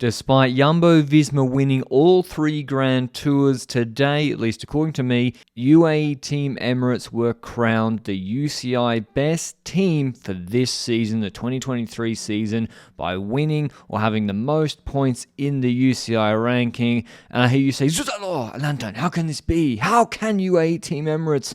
Despite Jumbo-Visma winning all 3 Grand Tours today, at least according to me, UAE Team Emirates were crowned the UCI best team for this season, the 2023 season, by winning or having the most points in the UCI ranking. And I hear you say, Zuzalo, Lanterne, how can this be? How can UAE Team Emirates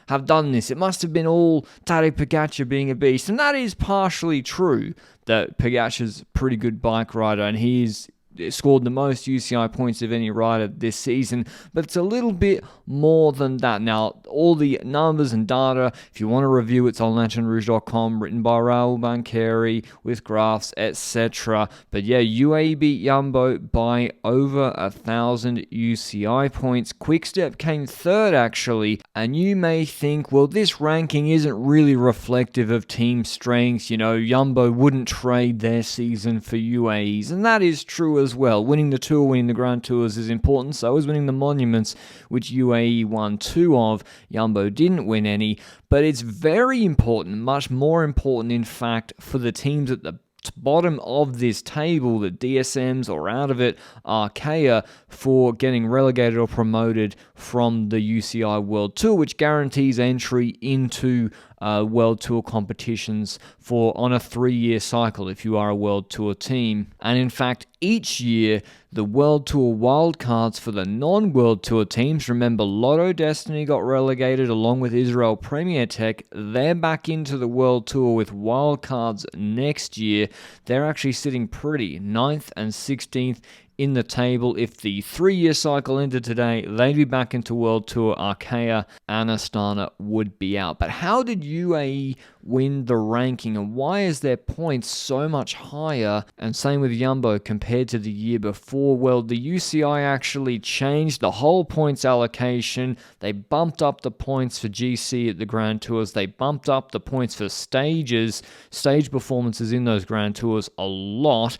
have done this? It must have been all Tadej Pogacar being a beast. And that is partially true, that Pogacar's a pretty good bike rider and he's scored the most UCI points of any rider this season, but it's a little bit more than that. Now, all the numbers and data, if you want to review, it's on LanterneRouge.com, written by Raul Bancheri with graphs, etc. But yeah, UAE beat Jumbo by over 1,000 UCI points. Quickstep came third, actually, and you may think, well, this ranking isn't really reflective of team strengths. You know, Jumbo wouldn't trade their season for UAE's, and that is true as well. Winning the Tour, winning the Grand Tours is important, so is winning the Monuments, which UAE won 2 of. Jumbo didn't win any, but it's very important, much more important in fact, for the teams at the bottom of this table, the DSMs or out of it, Arkea, for getting relegated or promoted from the UCI World Tour, which guarantees entry into World Tour competitions on a 3-year cycle if you are a World Tour team. And in fact, each year, the World Tour wildcards for the non-World Tour teams, remember Lotto Destiny got relegated along with Israel Premier Tech, they're back into the World Tour with wildcards next year. They're actually sitting pretty, 9th and 16th in the table. If the 3-year cycle ended today, they'd be back into World Tour. Arkea and Astana would be out. But how did UAE win the ranking, and why is their points so much higher? And same with Jumbo compared to the year before. Well, the UCI actually changed the whole points allocation. They bumped up the points for GC at the Grand Tours. They bumped up the points for stage performances in those Grand Tours a lot,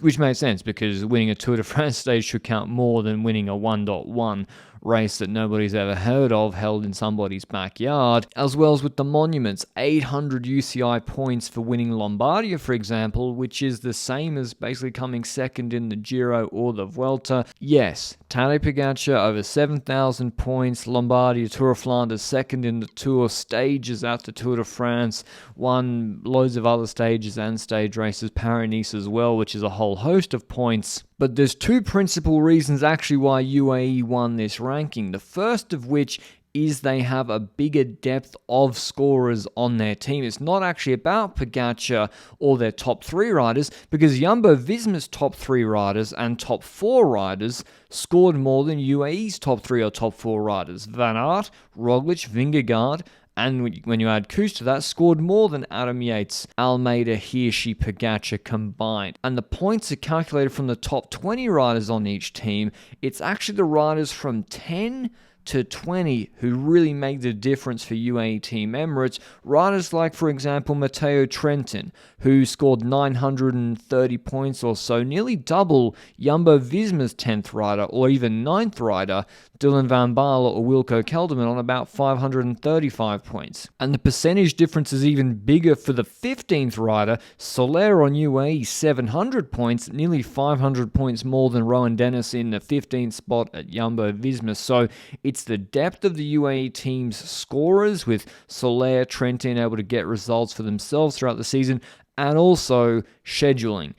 which made sense because winning a Tour de France stage should count more than winning a 1.1 race that nobody's ever heard of, held in somebody's backyard. As well as with the Monuments, 800 UCI points for winning Lombardia, for example, which is the same as basically coming second in the Giro or the Vuelta. Yes, Tadej Pogacar over 7,000 points, Lombardia, Tour of Flanders, second in the Tour, stages at the Tour de France, won loads of other stages and stage races, Paris-Nice as well, which is a whole host of points. But there's 2 principal reasons actually why UAE won this ranking. The first of which is they have a bigger depth of scorers on their team. It's not actually about Pogacar or their top 3 riders, because Jumbo-Visma's top 3 riders and top 4 riders scored more than UAE's top 3 or top 4 riders. Van Aert, Roglic, Vingegaard, and when you add Kuss to that, scored more than Adam Yates, Almeida, Hirschi, Pogacar combined. And the points are calculated from the top 20 riders on each team. It's actually the riders from 10 to 20 who really make the difference for UAE Team Emirates. Riders like, for example, Matteo Trentin, who scored 930 points or so, nearly double Jumbo-Visma's 10th rider or even 9th rider, Dylan van Baarle or Wilco Kelderman, on about 535 points. And the percentage difference is even bigger for the 15th rider, Soler on UAE, 700 points, nearly 500 points more than Rowan Dennis in the 15th spot at Jumbo-Visma. So it's the depth of the UAE team's scorers, with Soler, Trentin able to get results for themselves throughout the season, and also scheduling.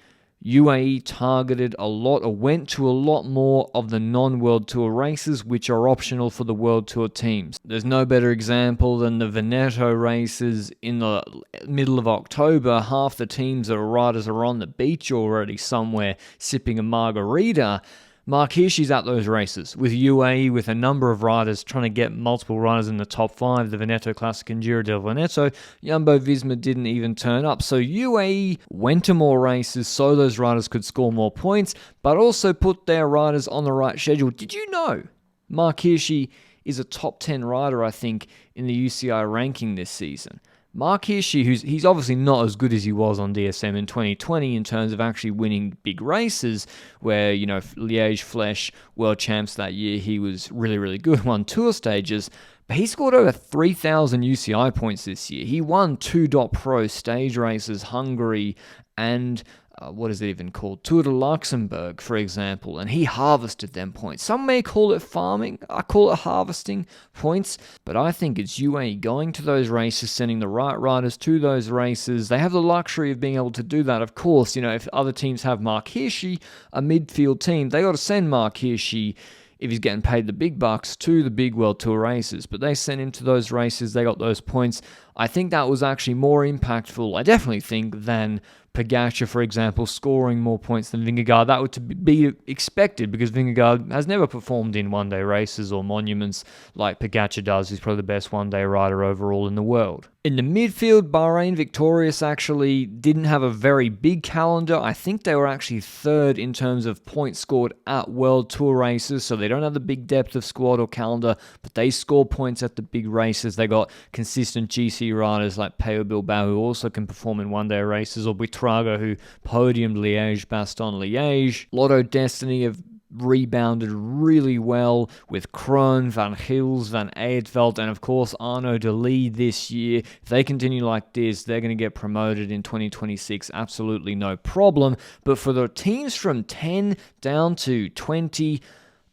UAE targeted a lot, or went to a lot more of the non-World Tour races, which are optional for the World Tour teams. There's no better example than the Veneto races in the middle of October. Half the teams or riders are on the beach already somewhere sipping a margarita. Mark Hirschi's at those races with UAE, with a number of riders trying to get multiple riders in the top 5, the Veneto Classic and Giro del Veneto. Jumbo-Visma didn't even turn up. So UAE went to more races so those riders could score more points, but also put their riders on the right schedule. Did you know Mark Hirschi is a top 10 rider, I think, in the UCI ranking this season? Mark Hirschi, he's obviously not as good as he was on DSM in 2020 in terms of actually winning big races, where, you know, Liège, Flèche, world champs that year, he was really, really good, won tour stages, but he scored over 3,000 UCI points this year. He won 2 Pro stage races, Hungary and what is it even called? Tour de Luxembourg, for example, and he harvested them points. Some may call it farming, I call it harvesting points, but I think it's UAE going to those races, sending the right riders to those races. They have the luxury of being able to do that. Of course, if other teams have Mark Hirschi, a midfield team, they got to send Mark Hirschi, if he's getting paid the big bucks, to the big World Tour races. But they sent him to those races, they got those points. I think that was actually more impactful, I definitely think, than Pogačar, for example, scoring more points than Vingegaard. That would be expected because Vingegaard has never performed in one-day races or monuments like Pogačar does. He's probably the best one-day rider overall in the world. In the midfield, Bahrain Victorious actually didn't have a very big calendar. I think they were actually third in terms of points scored at World Tour races, so they don't have the big depth of squad or calendar, but they score points at the big races. They got consistent GC riders like Pello Bilbao, who also can perform in one-day races, or Buitrago, who podiumed Liège-Bastogne-Liège. Lotto Destiny have rebounded really well with Krohn, Van Gils, Van Aertveld, and of course Arnaud Delis this year. If they continue like this, they're going to get promoted in 2026, absolutely no problem. But for the teams from 10 down to 20,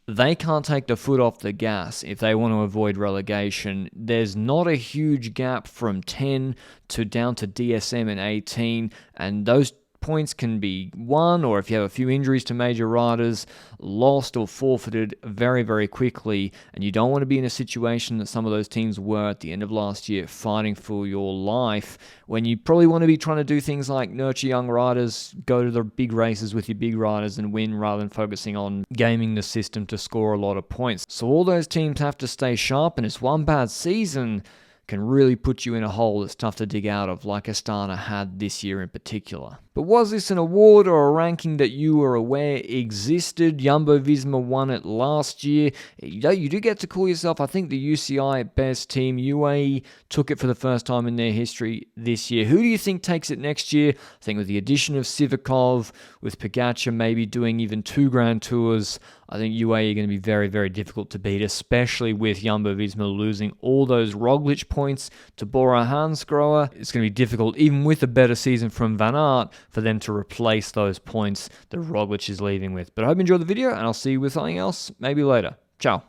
they can't take the foot off the gas if they want to avoid relegation. There's not a huge gap from 10 to down to DSM and 18, and those points can be won, or if you have a few injuries to major riders, lost or forfeited very, very quickly. And you don't want to be in a situation that some of those teams were at the end of last year, fighting for your life, when you probably want to be trying to do things like nurture young riders, go to the big races with your big riders and win, rather than focusing on gaming the system to score a lot of points. So all those teams have to stay sharp, and it's one bad season can really put you in a hole that's tough to dig out of, like Astana had this year in particular. But was this an award or a ranking that you were aware existed? Jumbo-Visma won it last year. You do get to call yourself, I think, the UCI best team. UAE took it for the first time in their history this year. Who do you think takes it next year? I think with the addition of Sivakov, with Pogačar maybe doing even 2 Grand Tours, I think UAE are going to be very, very difficult to beat, especially with Jumbo-Visma losing all those Roglic points to Bora Hansgrohe. It's going to be difficult, even with a better season from Van Aert, for them to replace those points that Roglic is leaving with. But I hope you enjoyed the video, and I'll see you with something else maybe later. Ciao.